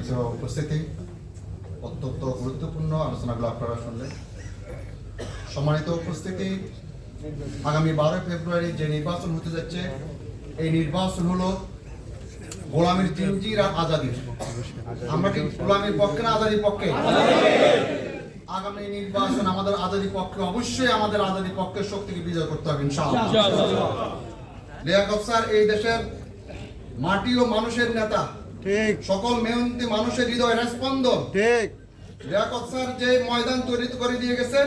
সম্মানিত উপস্থিতি, অত্যন্ত গুরুত্বপূর্ণ আলোচনাগুলো আপনারা শুনলেন। সম্মানিত উপস্থিতি, আগামী 12 ফেব্রুয়ারি যে নির্বাচন হতে যাচ্ছে, এই নির্বাচন হলো গোলামীর জিঞ্জির আর আজাদির। আমরা কি গোলামীর পক্ষে না আজাদির পক্ষে? আগামী নির্বাচন আমাদের আজাদির পক্ষে, অবশ্যই আমাদের আজাদির পক্ষের শক্তিকে বিজয় করতে হবে ইনশাআল্লাহ। লিয়াকত স্যার এই দেশের মাটি ও মানুষের নেতা, ঠিক, সকল মেহনতি মানুষের হৃদয়ের স্পন্দন, ঠিক। লিয়াকত স্যার যে ময়দান তৈরি করে দিয়ে গেছেন,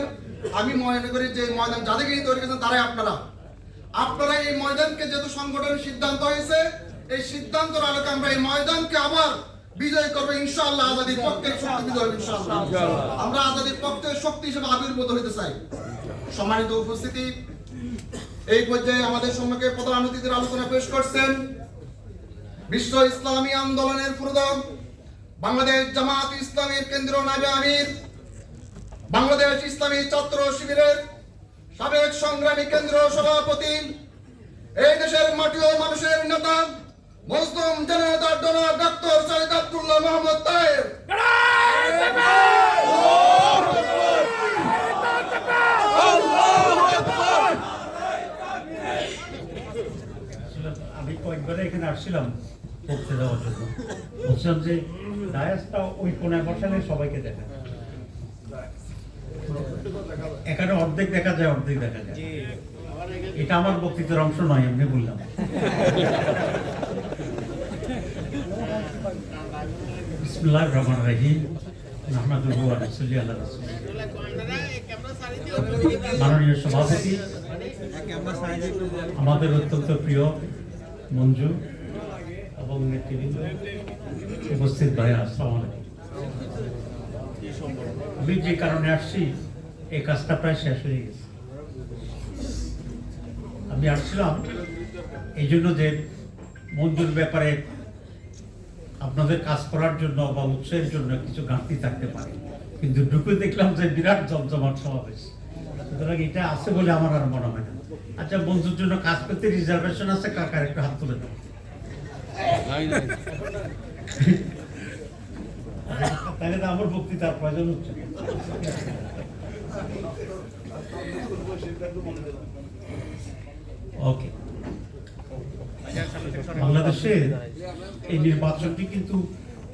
আমি মনে করি যে ময়দান যাদেরকে তৈরি করেছেন তারাই আপনারা এই ময়দানকে যেহেতু সংগঠনের সিদ্ধান্ত হয়েছে, এই সিদ্ধান্তের আলোকে আমরা এই ময়দানকে আবার বিজয় করবো ইনশাআল্লাহ। আজাদির পক্ষের শক্তি বিজয় হবে ইনশাআল্লাহ। আমরা আজাদির পক্ষের শক্তি হিসেবে আবির্ভূত হইতে চাই। সম্মানিত উপস্থিতি, এই পর্যায়ে আমাদের সম্মুখে প্রধান অতিথির আলোচনা পেশ করছেন বিশ্ব ইসলামী আন্দোলনের প্রধান, বাংলাদেশ জামাত ইসলামীর কেন্দ্রীয় নায়েবে আমির, বাংলাদেশ ইসলামী ছাত্র শিবিরের সাবেক সংগ্রামী কেন্দ্র সভাপতি, এই দেশের মাটি ও মানুষের নেতা, মজলুম জনতার জনক ডক্টর সৈয়দ আব্দুল্লাহ মোহাম্মদ তাহের। আমি কয়েকবার এখানে আসছিলাম পড়তে যাওয়ার জন্য, বলছিলাম যে ডায়াসটা ওই কোনায় বসালে সবাইকে দেখা, এখানে অর্ধেক দেখা যায়, অর্ধেক দেখা যায়। এটা আমার বক্তৃতার অংশ নয়, এমনি বললাম। বিসমিল্লাহির রহমানির রহিম, নাহমাদুহু ওয়া নুসাল্লি আলা রাসূলিল্লাহ। মাননীয় সভাপতি, আমাদের অত্যন্ত প্রিয় মঞ্জু এবং নেতৃবৃন্দ, উপস্থিত ভাইয়া, আসসালামু আলাইকুম। আমি যে কারণে আসছি, এই কাজটা প্রায় শেষ হয়ে গেছে। আমি আসছিলাম এই জন্য যে মঞ্জুর ব্যাপারে আপনাদের কাজ করার জন্য বা উৎসাহের জন্য কিছু ঘাটতি থাকতে পারে, কিন্তু ঢুকে দেখলাম যে বিরাট জমজমাট সমাবেশ। সুতরাং এটা আছে বলে আমার আর মনে হয় না। আচ্ছা, মঞ্জুর জন্য কাজ করতে রিজার্ভেশন আছে, কাকার একটু হাত তুলে দাও। তাহলে তো আমার বক্তৃতার প্রয়োজন হচ্ছে। ওকে, বাংলাদেশে এই নির্বাচনটি কিন্তু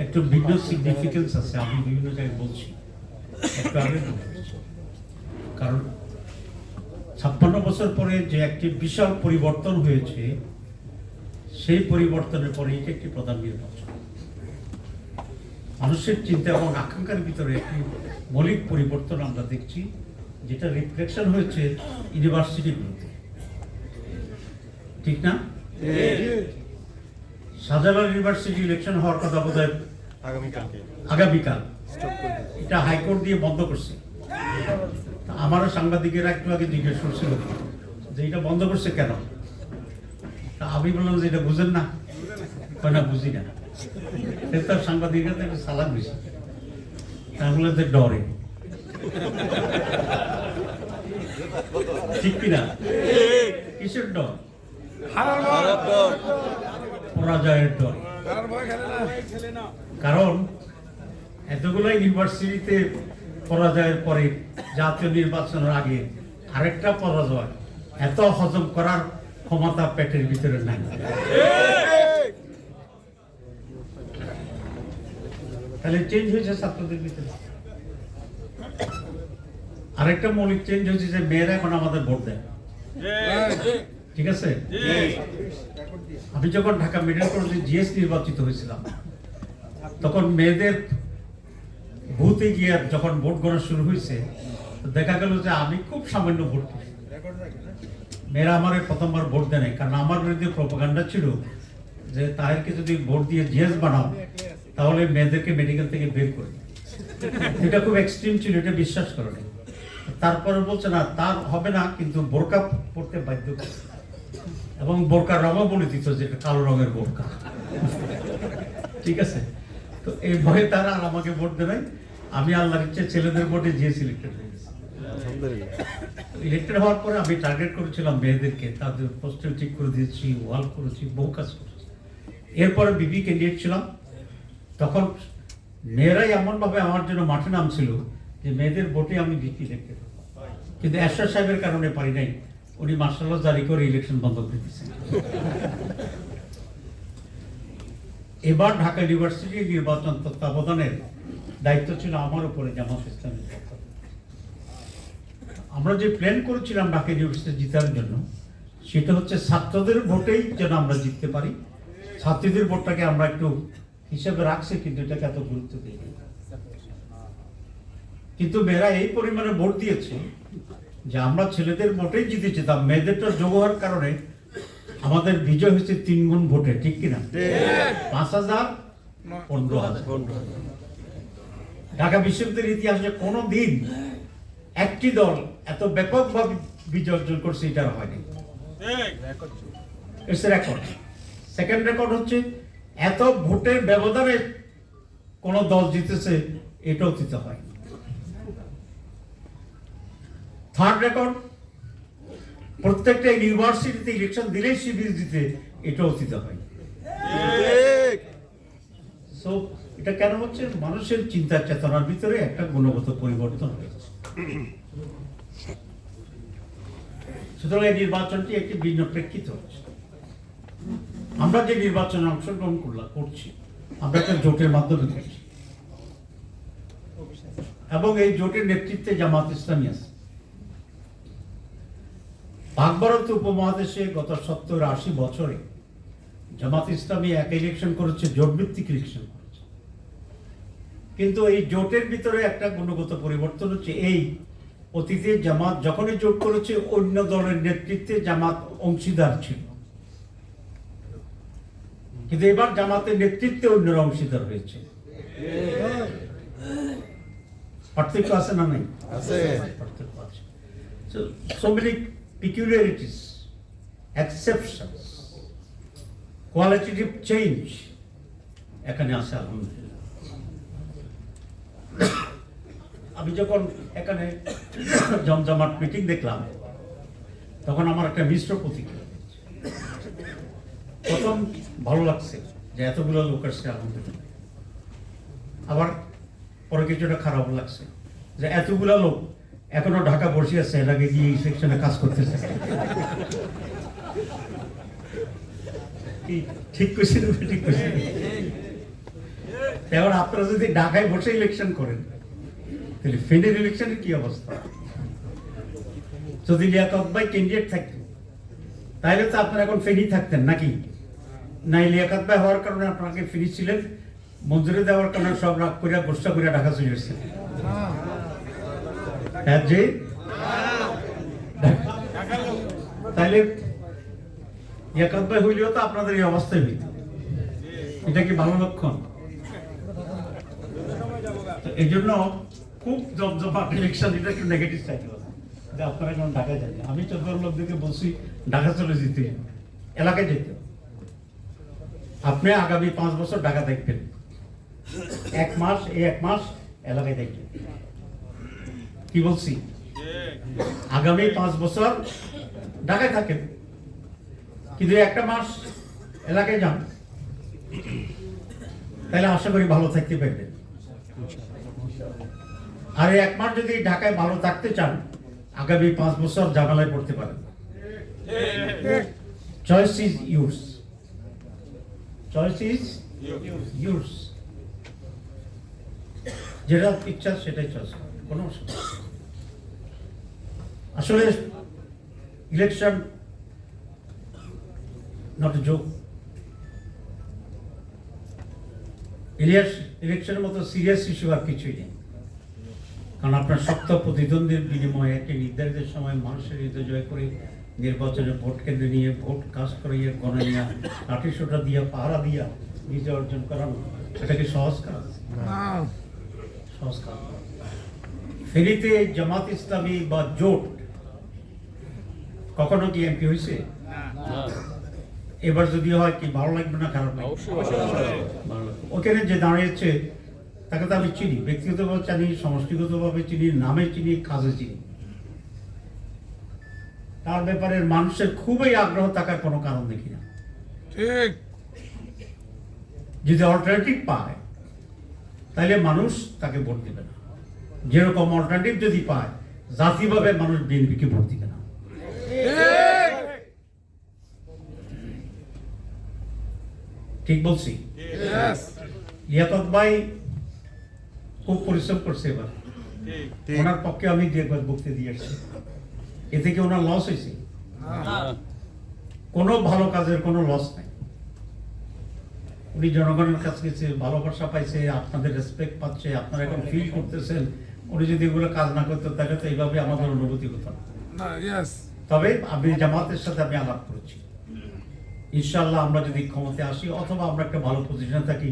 একটু ভিন্ন সিগনিফিকেন্স আছে। আমি বিভিন্ন জায়গায় বলছি, একটু আগে কারণ 56 বছর পরে যে একটি বিশাল পরিবর্তন হয়েছে, সেই পরিবর্তনের পরে এটা একটি প্রধান নির্বাচন। মানুষের চিন্তা এবং আকাঙ্ক্ষার ভিতরে একটি মৌলিক পরিবর্তন আমরা দেখছি, যেটা রিফ্লেকশন হয়েছে ইউনিভার্সিটিগুলোতে, ঠিক না? শাহজালাল ইউনিভার্সিটি ইলেকশন হওয়ার কথা বোধহয় আগামীকাল, এটা হাইকোর্ট দিয়ে বন্ধ করছে। আমারও সাংবাদিকেরা একটু আগে জিজ্ঞেস করছিল যে এটা বন্ধ করছে কেন। আমি বললাম যে এটা বুঝেন না, না বুঝি না। তার সাংবাদিকরা তো একটা সালাদ বেশি, তাহলে তো ডরে, ঠিক কিনা? কিসের ডর? পরাজয়ের ডর। কারণ এতগুলো ইউনিভার্সিটিতে পরাজয়ের পরে জাতীয় নির্বাচনের আগে আরেকটা পরাজয়, এত হজম করার ক্ষমতা পেটের ভিতরে নাই। তাহলে চেঞ্জ হয়েছে ছাত্রদের ভিতরে। আরেকটা মৌলিক চেঞ্জ হয়েছে যে মেয়েরা এখন আমাদের ভোট দেয়, ঠিক আছে? আমি যখন ঢাকা মেডিকেল কলেজে জিএস নির্বাচিত হয়েছিলাম, তখন মেয়েদের বুথে গিয়ে যখন ভোট গণনা শুরু হয়েছে, দেখা গেল যে আমি খুব সামান্য ভোট পেয়েছি। মেয়েরা আমার প্রথমবার ভোট দেয় নাই, কারণ আমার বিরুদ্ধে প্রোপাগান্ডা ছিল যে তাদেরকে যদি ভোট দিয়ে জিএস বানাও তাহলে মেয়েদেরকে মেডিকেল থেকে বের করে। এটা খুব এক্সট্রিম ছিল, এটা বিশ্বাস করে না। তারপরে বলছে না, তার হবে না, কিন্তু বোরকা পড়তে বাধ্য করে, এবং বোরকার রঙও বলে দিত যে কালো রঙের বোরকা, ঠিক আছে? তো এই ভয়ে তারা আর আমাকে ভোট দেয় নাই। আমি আল্লাহর ইচ্ছে ছেলেদের ভোটে জিএস সিলেক্টেড হয়ে গেছি। ইলেক্টেড হওয়ার পরে আমি টার্গেট করেছিলাম মেয়েদেরকে, তাদের হোস্টেল ঠিক করে দিয়েছি, ওয়াল করেছি, বহু কাজ করেছি। এরপরে বিবি ক্যান্ডিডেট ছিলাম, তখন মেয়েরাই এমনভাবে আমার জন্য মাঠে নামছিল যে মেয়েদের ভোটে আমি জিতি দেখতে পেতাম। কিন্তু এরশাদ সাহেবের কারণে পারি নাই, উনি মার্শাল্লাহ জারি করে ইলেকশন বন্ধ করে দিয়েছেন। এবার ঢাকা ইউনিভার্সিটি নির্বাচন তত্ত্বাবধানের দায়িত্ব ছিল আমার উপরে, জামাত ইসলামের পক্ষ। আমরা যে প্ল্যান করেছিলাম ঢাকা ইউনিভার্সিটি জিতার জন্য, সেটা হচ্ছে ছাত্রদের ভোটেই যেন আমরা জিততে পারি। ছাত্রীদের ভোটটাকে আমরা একটু হিসেবে রাখছি, কিন্তু এটাকে এত গুরুত্ব দিই। কিন্তু মেয়েরা এই পরিমাণে ভোট দিয়েছে যে আমরা ছেলেদের ভোটেই জিতে যেতাম, মেয়েদেরটা যোগ হওয়ার কারণে আমাদের বিজয় হয়েছে 3 গুণ ভোটে, ঠিক কিনা? 5,000, 15,000। ঢাকা বিশ্ববিদ্যালয়ের ইতিহাসে কোনো দিন একটি দল এত ব্যাপকভাবে বিজয় অর্জন করছে, এটা হয়নি। It's record. সেকেন্ড রেকর্ড হচ্ছে এত ভোটের ব্যবধানে কোন দল জিতেছে, এটাও দিতে হয়। থার্ড রেকর্ড, প্রত্যেকটা ইউনিভার্সিটিতে ইলেকশন দিলেই শিবির জিতে, এটাও দিতে হয়। সো এটা কেন হচ্ছে? মানুষের চিন্তা চেতনার ভিতরে একটা গুণগত পরিবর্তন হয়েছে। সুতরাং এই নির্বাচনটি একটি ভিন্ন প্রেক্ষিত হচ্ছে। আমরা যে নির্বাচনে অংশগ্রহণ করছি, আমরা একটা জোটের মাধ্যমে করছি, এবং এই জোটের নেতৃত্বে জামাত ইসলামী আছে। পাক ভারত উপমহাদেশে গত 70-80 বছরে জামাত ইসলামী এক ইলেকশন করেছে, জোট ভিত্তিক ইলেকশন করেছে। কিন্তু এই জোটের ভিতরে একটা গুণগত পরিবর্তন হচ্ছে, এই অতীতে জামাত যখনই জোট করেছে অন্য দলের নেতৃত্বে জামাত অংশীদার ছিল, কিন্তু এবার জামাতের নেতৃত্বে অন্যরা অংশীদার হয়েছে। পার্থক্য আছে না? নাই আছে, পার্থক্য আছে। So many peculiarities, exceptions, qualitative change এখানে আছে আলহামদুলিল্লাহ। আমি যখন এখানে জমজমাট মিটিং দেখলাম, তখন আমার একটা মিশ্র প্রতিক্রিয়া। প্রথম ভালো লাগছে যে এতগুলো লোক আসছে, আলহামদুলিল্লাহ। আবার পরে কিছুটা খারাপ লাগছে যে এতগুলো লোক এখনো ঢাকা বসে আছে, এর আগে গিয়ে সেকশনে কাজ করতেছে। ঠিক কইছি, ঠিক কইছি। এবার আপনারা যদি ঢাকায় বসে ইলেকশন করেন, তাহলে ফেনীর ইলেকশনের কি অবস্থা? যদি লিয়াকত ভাই ক্যান্ডিডেট থাকতেন, তাহলে তো আপনারা এখন ফেনী থাকতেন নাকি? নাই, লিয়াকত ভাই হওয়ার কারণে আপনাকে ফেনী ছিলেন, মঞ্জুরি দেওয়ার কারণে সব রাগ করিয়া গোষ্ঠা করিয়া ঢাকা চলে এসেছেন। তাহলে লিয়াকত ভাই হইলেও তো আপনাদের এই অবস্থায় হইত। এটা কি ভালো লক্ষণ? এই জন্য খুব জমজমাট ইলেকশন, এটা একটু নেগেটিভ সাইকেল আছে যে আপনারা এখন ঢাকায় যাবেন। আমি 14 লোকদেরকে বলছি ঢাকা চলে যেতে, এলাকায় যেতে। আপনি আগামী 5 বছর ঢাকা দেখবেন, 1 মাস এলাকায় দেখবেন। কি বলছি? আগামী 5 বছর ঢাকায় থাকেন, কিন্তু 1 মাস এলাকায় যান, তাহলে আশা করি ভালো থাকতে পারবেন। আর 1 মাস যদি ঢাকায় ভালো থাকতে চান, আগামী 5 বছর ঝামেলায় পড়তে পারেন। Choice is yours, choice is yours. যেটা ইচ্ছা সেটাই চয়েস, কোনো অসুবিধা। আসলে ইলেকশন নট এ জোক। ইলেকশনের মতো সিরিয়াস ইস্যু আর কিছুই নেই। কারণ আপনার শক্ত প্রতিদ্বন্দ্বীর বিনিময়ে একটি নির্ধারিত সময় মানুষের হৃদয় জয় করে নির্বাচনে ভোট কেন্দ্রে নিয়ে ভোট কাজ করিয়ে গণনা লাঠিসোঁটা দিয়া পাহারা দিয়া বিজয় অর্জন করানো, এটাকে সহজ কাজ? সহজ কাজ। ফেনীতে জামাত ইসলামী বা জোট কখনো কি এমপি হয়েছে? এবার যদি হয় কি ভালো লাগবে না খারাপ লাগবে? ওখানে যে দাঁড়িয়েছে তাকে তো আমি চিনি, ব্যক্তিগতভাবে চিনি, সমষ্টিগতভাবে চিনি, নামে চিনি, কাজে চিনি। তার ব্যাপারে মানুষের খুবই আগ্রহ থাকার কোনো কারণ দেখি না। ঠিক, যদি অল্টারনেটিভ পায় তাইলে মানুষ তাকে ভোট দিবে না। যেরকম অল্টারনেটিভ যদি পায়, জাতিভাবে মানুষ বিএনপিকে ভোট দিবে না। ঠিক বলছি? লিয়াকত ভাই খুব পরিশ্রম করছে এবার, ওনার পক্ষে আমি একবার বক্তৃতা দিয়ে আসছি, এ থেকে ওনার লস হয়েছে? কোনো ভালো কাজের কোনো লস নাই। উনি জনগণের কাছে গেছে, ভালোবাসা পাইছে, আপনাদের রেসপেক্ট পাচ্ছে, আপনারা এখন ফিল করতেছেন। উনি যদি এগুলো কাজ না করতেন তাহলে তো এইভাবে আমাদের অনুভূতি হতো না। তবে আমি জামাতের সাথে আমি আলাপ করেছি, ইনশাআল্লাহ আমরা যদি ক্ষমতায় আসি অথবা আমরা একটা ভালো পজিশনে থাকি,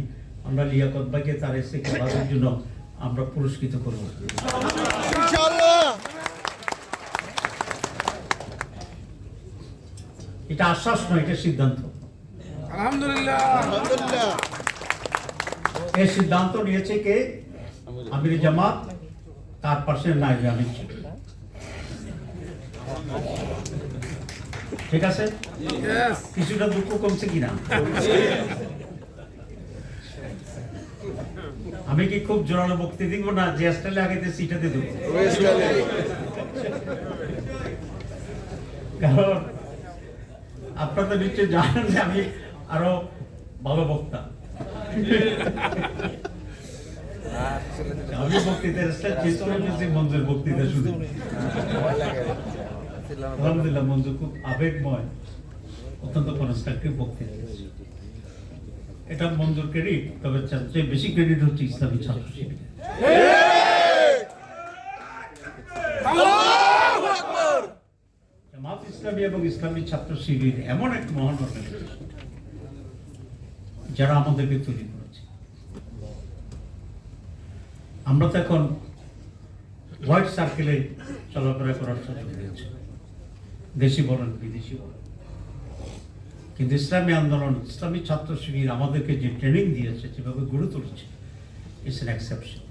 আমরা লিয়াকত ভাইকে তার এসে কাজের জন্য আমরা পুরস্কৃত করব ইনশাআল্লাহ। এটা আশ্বাস নয়, এটা সিদ্ধান্ত। আলহামদুলিল্লাহ। এই সিদ্ধান্ত নিয়েছে কে? আমির জামাত, তার পাশে নায়েবে আমির ছিল। ঠিক আছে? কিছুটা দুঃখ কমছে কিনা? আমি কি খুব জোরালো বক্তৃতা দিব না যে স্টাইলে আগে সিটাতে দেবো? কারণ আপনারা তো নিশ্চয় জানেন যে আমি আরো ভালো বক্তা। আমি বক্তৃতার স্টাইল চেঞ্জ করে ফেলছি, মঞ্জুর বক্তৃতা শুনে। আলহামদুলিল্লাহ, মঞ্জুর খুব আবেগময়, অত্যন্ত কনস্ট্রাকটিভ বক্তৃতা দিয়েছে। এটা মঞ্জুর ক্রেডিট, তবে সবচেয়ে বেশি ক্রেডিট হচ্ছে ইসলামী ছাত্র শিবির। জামাত ইসলামী এবং ইসলামী ছাত্র শিবির এমন এক মহান অর্গানাইজেশন যারা আমাদেরকে তৈরি করেছে। আমরা তো এখন হোয়াইট সার্কেলে চলাফেরা করার সুযোগ হয়েছে, দেশি বলেন বিদেশি বলেন, কিন্তু ইসলামী আন্দোলন, ইসলামী ছাত্র শিবির আমাদেরকে যে ট্রেনিং দিয়েছে, যেভাবে গড়ে তুলেছে, ইটস এন এক্সেপশন।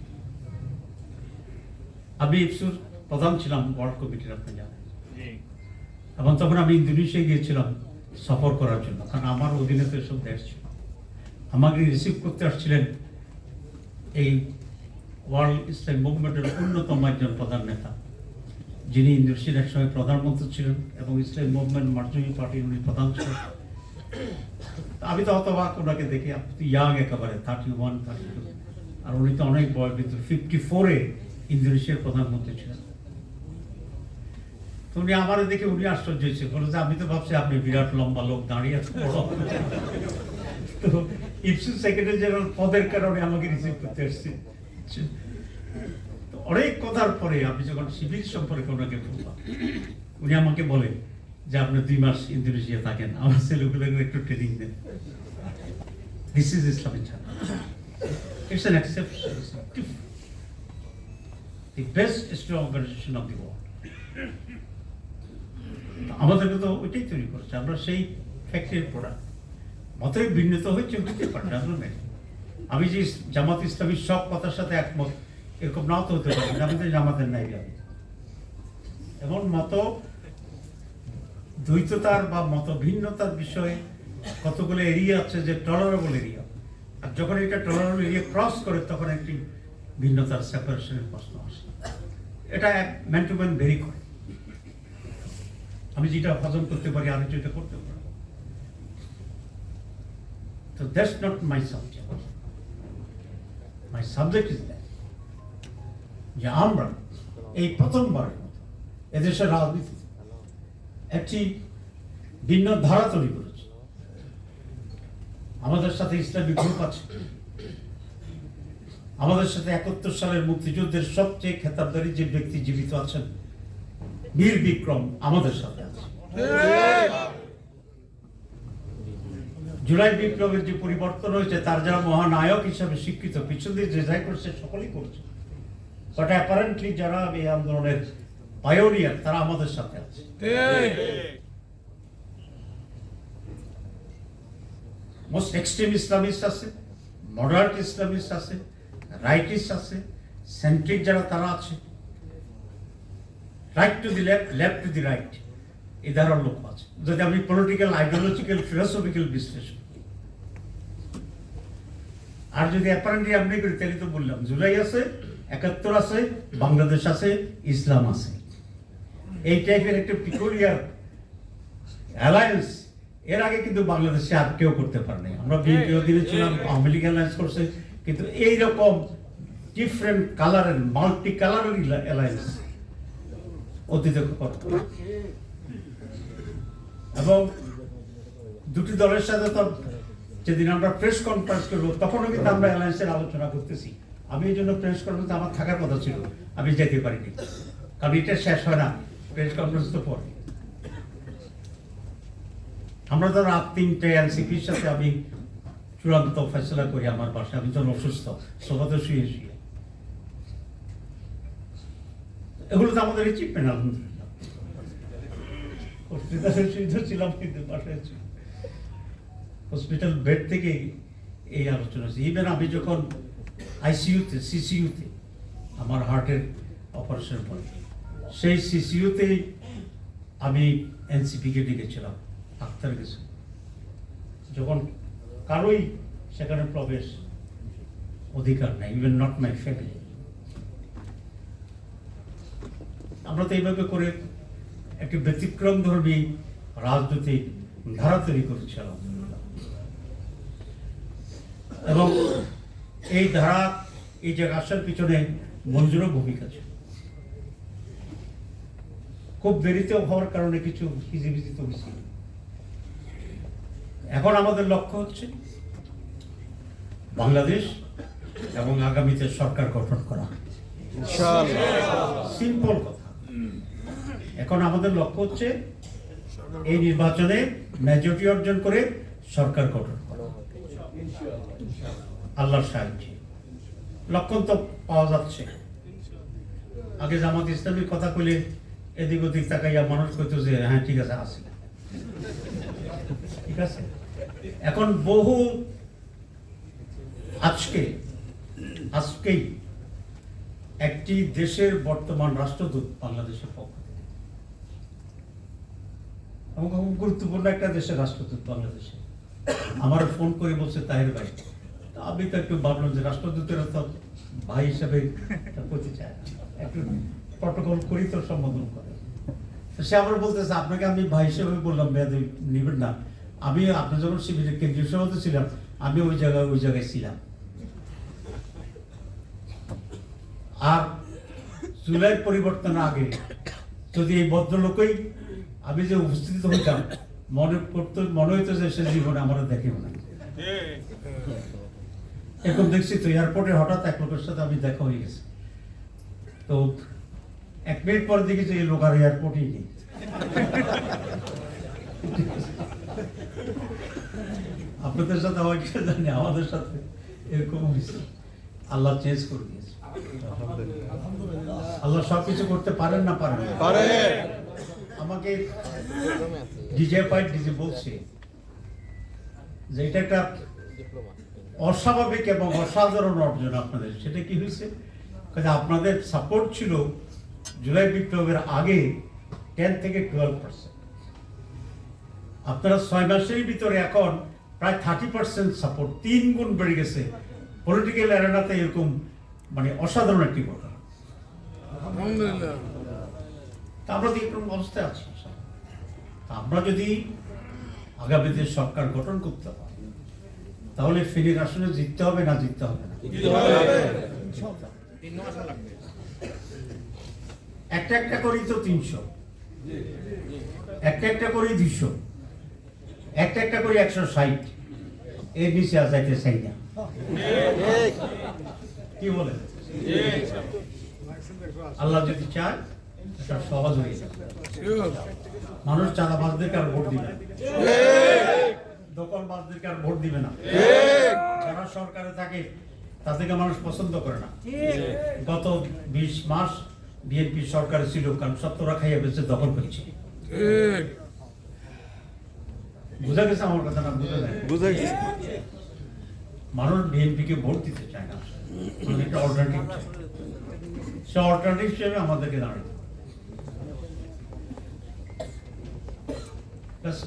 আমি ইপসুর প্রধান ছিলাম ওয়ার্ল্ড কমিটির, আপনি জানেন, এবং তখন আমি ইন্দোনেশিয়া গিয়েছিলাম সফর করার জন্য, কারণ আমার অধীনে তো এসব দেশ ছিল। আমাকে রিসিভ করতে আসছিলেন এই ওয়ার্ল্ড ইসলাম মুভমেন্টের অন্যতম একজন প্রধান নেতা, যিনি ইন্দোনেশিয়ার এক সময় প্রধানমন্ত্রী ছিলেন এবং ইসলাম মুভমেন্ট মার্জুমি পার্টির উনি প্রধান ছিলেন। আমি তো অতবাক ওনাকে দেখে, ইয়াং একেবারে 31, 32, আর উনি তো অনেক বয়স, কিন্তু 54-এ ইন্দোনেশিয়ার প্রধানমন্ত্রী ছিলেন। তো উনি আমার দেখে উনি আশ্চর্য হয়েছে, বলে যে আমি তো ভাবছি আপনি বিরাট লম্বা লোক, দাঁড়িয়ে আছেন বড়। তো ইপসু সেক্রেটারি জেনারেল পদের কারণে আমাকে রিসিভ করতে আসছে। অনেক কথার পরে আমি যখন শিবির সম্পর্কে ওনাকে বললাম, উনি আমাকে বলে যে আপনি 2 মাস ইন্দোনেশিয়া থাকেন, আমার ছেলেগুলোকে একটু ট্রেনিং দেন। দিস ইজ ইসলামিক ছাত্র, it's an exception, the best strong organization of the world. আমাদেরকে তো ওইটাই তৈরি করেছে, আমরা সেই ফ্যাক্টরির প্রোডাক্ট। মতের ভিন্নতা হচ্ছে, হইতে পারে, আমি যে জামাত ইসলামীর সব কথার সাথে একমত এরকম নাও তো হতে পারে, আমি তো জামাতের নাই যাবে। এমন মত দ্বৈততার বা মত ভিন্নতার বিষয়ে কতগুলো এরিয়া আছে যে টলারেবল এরিয়া, আর যখন এটা টলারেবল এরিয়া ক্রস করে তখন একটি ভিন্নতার সেপারেশনের প্রশ্ন আসে। এটা ম্যান টু ম্যান ভেরি করে। আমি যেটা হজম করতে পারি আমি যেটা করতে পারি। তো that's not my subject. My subject is that যে আমরা এই প্রথমবারের মতো এদেশের রাজনীতিতে একটি ভিন্ন ধারা তৈরি করেছি। আমাদের সাথে ইসলামী গ্রুপ আছে, আমাদের সাথে 71 সালের মুক্তিযুদ্ধের সবচেয়ে খেতাবদারী যে ব্যক্তি জীবিত আছেন, বীর বিক্রম, আমাদের সাথে আছে। জুলাই বিপ্লবের যে পরিবর্তন হয়েছে, তার যারা মহানায়ক হিসাবে স্বীকৃত, পিছন দিয়ে যে যাই করছে সকলেই করছে, বাট অ্যাপারেন্টলি যারা এই আন্দোলনের পায়োনিয়ার, তারা আমাদের সাথে আছে। মোস্ট এক্সট্রিম ইসলামিস্ট আছে, মডারেট ইসলামিস্ট আছে, রাইটিস্ট আছে, সেন্ট্রিক যারা তারা আছে, right to the left, left to the right, এই ধারার লোক আছে। যদি আমি পলিটিক্যাল, আইডিওলজিক্যাল, ফিলোসফিক্যাল বিশ্লেষণ, আর যদি অ্যাপারেন্টলি আপনি করি তাহলে তো বললাম জুলাই আছে, ৭১ আছে, বাংলাদেশ আছে, ইসলাম আছে। এই টাইপের একটা পিকুলিয়ার অ্যালায়েন্স এর আগে কিন্তু বাংলাদেশে আর কেউ করতে পারেনি। আমরা বিএনপি অধীনে ছিলাম, আওয়ামী লীগ অ্যালায়েন্স করছে, কিন্তু এইরকম ডিফারেন্ট কালারের মাল্টি কালারের অ্যালায়েন্স অতীতে করতো। এবং দুটি দলের সাথে তো যেদিন আমরা প্রেস কনফারেন্স করবো তখনও কিন্তু আমরা অ্যালায়েন্সের আলোচনা করতেছি। আমি এই জন্য প্রেস কনফারেন্স আমার থাকার কথা ছিল, আমি যেতে পারিনি, কারণ এটা শেষ হয় না, প্রেস কনফারেন্স তো পরে। আমরা তো রাত ৩টায় এনসিপির সাথে আমি চূড়ান্ত ফেসলা করি আমার বাসায়, আমি যখন অসুস্থ সোফাতে শুয়ে শুয়ে। এগুলো তো আমাদের অ্যাচিভমেন্ট আলহামদুলিল্লাহ। হসপিটালে শুয়ে ছিলাম কিন্তু বাসায় ছিল, হসপিটাল বেড থেকে এই আলোচনা হচ্ছে। ইভেন আমি যখন আইসিইউতে সিসিইউতে আমার হার্টের অপারেশন পরে, সেই সিসিইউতেই আমি এনসিপিকে ডেকেছিলাম, আক্তার গেছে, যখন কারোই সেখানে প্রবেশ অধিকার নাই, ইভেন নট মাই ফ্যামিলি। আমরা তো এইভাবে করে একটি ব্যতিক্রম ধর্মী রাজনৈতিক ধারা তৈরি করেছিলাম, এবং এই ধারা এই জায়গায় আসার পিছনে মঞ্জুরও ভূমিকা ছিল। খুব দেরিতে হওয়ার কারণে কিছু হিজিবিজি তো হয়েছিল। এখন আমাদের লক্ষ্য হচ্ছে বাংলাদেশ এবং আগামীতে সরকার গঠন করা, সিম্পল কথা। এখন আমাদের লক্ষ্য হচ্ছে এই নির্বাচনে মেজরিটি অর্জন করে সরকার গঠন করা, আল্লাহর সাহায্যে। লক্ষণ তো পাওয়া যাচ্ছে। আগে জামাত ইসলামীর কথা কইলে এদিক ওদিক তাকাইয়া মানুষ কইতো যে হ্যাঁ ঠিক আছে আসি, ঠিক আছে। এখন বহু আজকেই একটি দেশের বর্তমান রাষ্ট্রদূত বাংলাদেশের পক্ষ থেকে, এবং খুব গুরুত্বপূর্ণ একটা দেশের রাষ্ট্রদূত বাংলাদেশে, আমার ফোন করে বলছে তাহের ভাই। আমি তো একটু ভাবলাম যে রাষ্ট্রদূতেরা তো ভাই হিসাবে করতে চায় না, একটু প্রটোকল করি তো সম্বোধন করে। সে আবার বলতেছে আপনাকে আমি ভাই হিসেবে বললাম, বেয়াদবি নিবেন না, আমি আপনি যখন শিবিরের কেন্দ্রীয় সভাপতি ছিলাম আমি ওই জায়গায় ছিলাম। আর জুলাই পরিবর্তনের আগে যদি এই ভদ্রলোকই আমি যে উপস্থিত হইতাম, মনে হইতো যে সে জীবনে আমার দেখেও না। এরকম দেখছি তো এয়ারপোর্টে হঠাৎ এক লোকের সাথে আমি দেখা হয়ে গেছে, তো 1 মিনিট পর দেখেছি এই লোক আর এয়ারপোর্টেই নেই। আপনাদের সাথে আমার কি জানি, আমাদের সাথে এরকম হয়েছে। আল্লাহ চেঞ্জ করে দিয়েছে। আল্লাহ সবকিছু করতে পারেন না পারেন না? আমাকে ডিজে বলছে যে এটা একটা অস্বাভাবিক এবং অসাধারণ অর্জন আপনাদের। সেটা কি হয়েছে? আপনাদের সাপোর্ট ছিল জুলাই বিপ্লবের আগে 10 থেকে 12%। আপনারা 6 মাসের ভিতরে এখন প্রায় 30% সাপোর্ট, 3 গুণ বেড়ে গেছে। পলিটিক্যাল অ্যারেনাতে এরকম মানে অসাধারণ একটি ঘটনা। আমরা তো এরকম অবস্থায় আছি। আমরা যদি আগামীতে সরকার গঠন করতে হয় তাহলে ফেনীর আসনে জিততে হবে না জিততে হবে না? একটা করি তো 300, একটা করি 200, একটা করি 160, এর নিচে আর যাইতে চাই না। কি বলে? আল্লাহ যদি চায় এটা সহজ হয়ে যাবে। মানুষ চাঁদাবাজদেরকে আর ভোট দিবে না, দখলবাজদেরকে আর ভোট দিবে না। যারা সরকারে থাকে তাদেরকে মানুষ পছন্দ করে না। গত 20 মাস বিএনপি সরকারে ছিল, কারণ সত্তরা খাইয়া বেঁচে দখল করছে। বুঝা গেছে আমার কথা না? বুঝা গেছে। মানুষ বিএনপিকে ভোট দিতে চায় না, একটা অল্টারনেটিভ চায়। সে অল্টারনেটিভ হিসেবে আমাদেরকে দাঁড়াতে।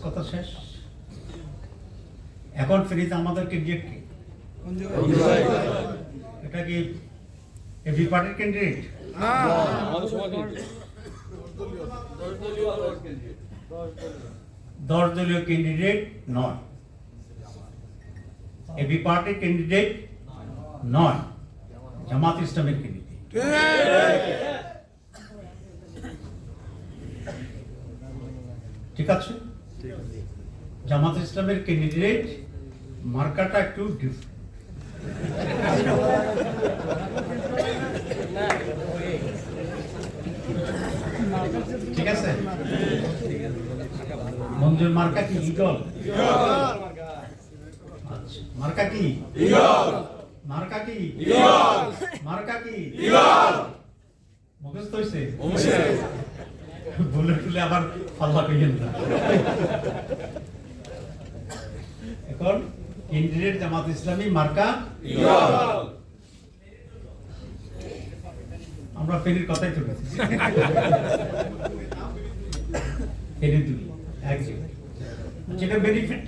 কথা শেষ। এখন ফেনীতে আমাদেরকে গিয়ে এটা কি এবি পার্টির ক্যান্ডিডেট? না, আমাদের সমাজ 10 দলীয় ক্যান্ডিডেট নয়, এবি পার্টির ক্যান্ডিডেট নয়, জামাত ইসলামের ক্যান্ডিডেট। ঠিক আছে, জামাত ইসলামের ক্যান্ডিডেট মার্কাটা একটু ডিফারেন্ট। ঠিক আছে, মঞ্জুর মার্কা কি ইগল? আচ্ছা, মার্কা কি ইগল? মার্কা কি ইগল? মার্কা কি ইগল? মুখস্থ হইছে? বলে টুলে আবার পাল্লা কইেন না। এখন ক্যান্ডিডেট জামাত ইসলামী, মার্কা ইগল। আমরা ফেরির কথাই চলেছি, ফেরি দুই এক জায়গায়। যেটা বেনিফিট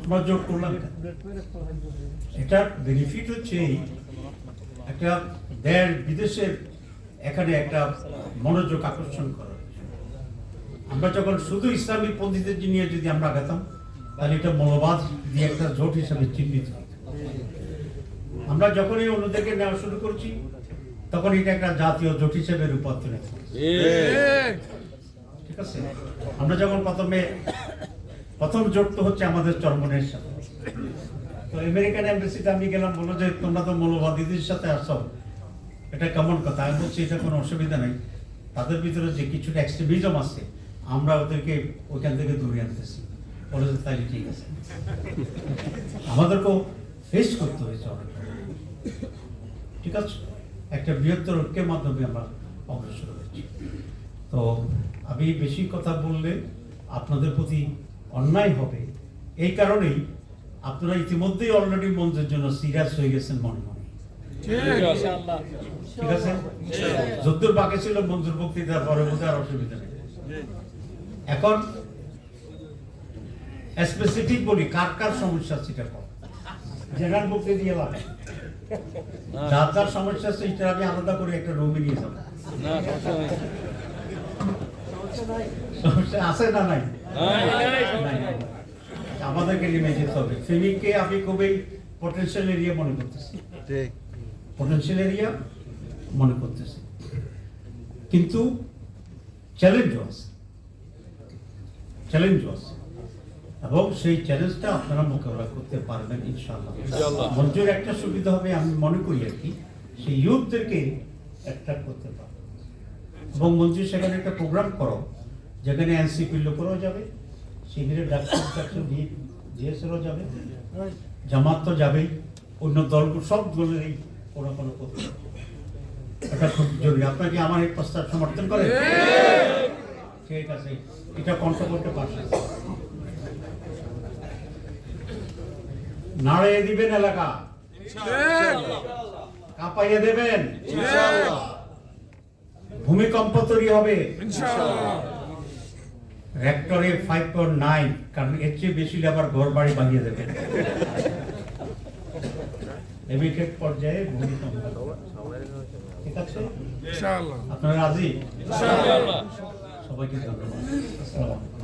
আমরা যোগ করলাম, এটার বেনিফিট হচ্ছে একটা দেশ বিদেশের এখানে একটা মনোযোগ আকর্ষণ করা। আমরা যখন শুধু ইসলামী পন্থীদের নিয়ে যদি আমরা আগাতাম, তাহলে এটা মৌলবাদ দিয়ে একটা জোট হিসাবে চিহ্নিত হতো। আমরা যখনই অন্যদেরকে নেওয়া শুরু করছি, তখন এটা একটা জাতীয় জোট হিসেবে রূপান্তরিত হচ্ছে। ঠিক আছে, আমরা যখন প্রথম জোট তো হচ্ছে আমাদের চরমনের সাথে। তো আমেরিকান এমবাসিতে আমি গেলাম, বললো যে তোমরা তো মৌলবাদীদের সাথে আসছো, এটা কেমন কথা? আমি বলছি এটা কোনো অসুবিধা নেই, তাদের ভিতরে যে কিছুটা এক্সট্রিমিজম আছে আমরা ওদেরকে ওইখান থেকে দূরে আনতেছি। বলে যে তাই ঠিক আছে, আমাদেরকেও ফেস করতে হয়েছে অনেক। ঠিক আছে, একটা বৃহত্তর ঐক্যের মাধ্যমে আমরা অগ্রসর হয়েছি। তো আমি বেশি কথা বললে আপনাদের প্রতি অন্যায় হবে, এই কারণেই আপনারা ইতিমধ্যেই অলরেডি মঞ্চের জন্য সিরিয়াস হয়ে গেছেন মনে মনে। ঠিক আছে, যদ্দূর বাকি ছিল মঞ্জুর বক্তৃতার পরে বোধ আর অসুবিধা নেই। এখন স্পেসিফিক বলি কার কার সমস্যা সেটা কম, জেনারেল বক্তৃতা দিয়ে লাভ, যার যার সমস্যা আছে সেটা আমি আলাদা করে একটা রুমে নিয়ে যাবো। সমস্যা আছে না? নাই, আমাদেরকে নেমে যেতে হবে। ফেনীকে আমি খুবই পটেনশিয়াল এরিয়া মনে করতেছি, পটেনশিয়াল এরিয়া মনে করতেছি, কিন্তু চ্যালেঞ্জও আছে, এবং সেই চ্যালেঞ্জটা আপনারা মোকাবেলা করতে পারবেন ইনশাআল্লাহ। মঞ্জুর একটা সুবিধা হবে আমি মনে করি আর কি, সেই ইউথদেরকে অ্যাট্রাক্ট করতে পারবে। এবং মঞ্জুর সেখানে একটা প্রোগ্রাম করো যেখানে এনসিপির লোকেরাও যাবে, শিবিরের ডাক্তার জিএসেরও যাবে, জামাত তো যাবেই, অন্য দলগুলো সব দলেরই কোনো কোনো করতে, এটা খুব জরুরি। আপনাকে আমার এই প্রস্তাব সমর্থন করে? ঠিক আছে, এটা কণ্ঠ করতে পারছেন, নাড়িয়ে দিবেন, এলাকা কাঁপাইয়ে দেবেন, ভূমিকম্প তৈরি হবে রেক্টরে 5.9, কারণ এর চেয়ে বেশি আবার ঘর বাড়ি বানিয়ে দেবেন। এমিটেড পর্যায়ে ভূমিকম্প। ঠিক আছে, আপনারা রাজি? সবাইকে ধন্যবাদ। আসসালামু আলাইকুম।